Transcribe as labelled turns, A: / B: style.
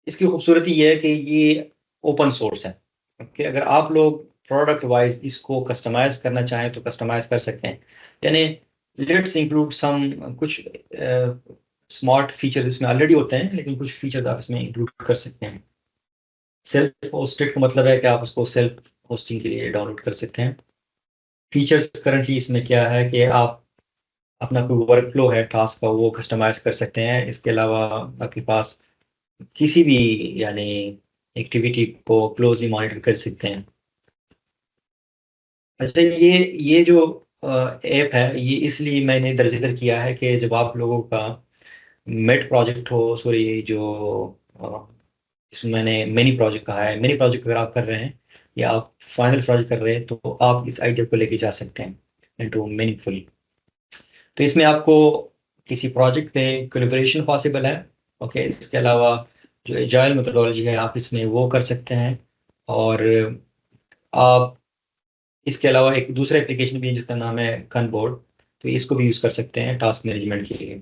A: इसकी खूबसूरती ये है कि ये ओपन सोर्स है। ओके, अगर आप लोग प्रोडक्ट वाइज इसको कस्टमाइज करना चाहें तो कस्टमाइज कर सकते हैं। यानी लेट्स इंक्लूड सम कुछ स्मार्ट फीचर्स इसमें ऑलरेडी होते हैं, लेकिन कुछ फीचर्स आप इसमें इंक्लूड कर सकते हैं। सेल्फ होस्टेड का मतलब है कि आप उसको सेल्फ होस्टिंग के लिए डाउनलोड कर सकते हैं। फीचर्स करंटली इसमें क्या है कि आप अपना कोई वर्क फ्लो है टास्क का, वो कस्टमाइज कर सकते हैं। इसके अलावा आपके पास किसी भी यानी एक्टिविटी को क्लोजली मॉनिटर कर सकते हैं। अच्छा, ये जो ऐप है, ये इसलिए मैंने दर जिक्र किया है कि जब आप लोगों का मेट प्रोजेक्ट हो, सॉरी जो अ, इसमें मैंने मिनी प्रोजेक्ट कहा है, मिनी प्रोजेक्ट अगर आप कर रहे हैं या आप फाइनल प्रोजेक्ट कर रहे हैं, तो आप इस आइडिया को लेके जा सकते हैं इनटू मीनिंगफुली। तो इसमें आपको किसी प्रोजेक्ट पे कोलैबोरेशन पॉसिबल है। ओके, इसके अलावा जो एजाइल मेथोडोलॉजी है, आप इसमें वो कर सकते हैं। और आप इसके अलावा एक दूसरा एप्लीकेशन भी है जिसका नाम है कनबोर्ड, तो इसको भी यूज़ कर सकते हैं टास्क मैनेजमेंट के लिए।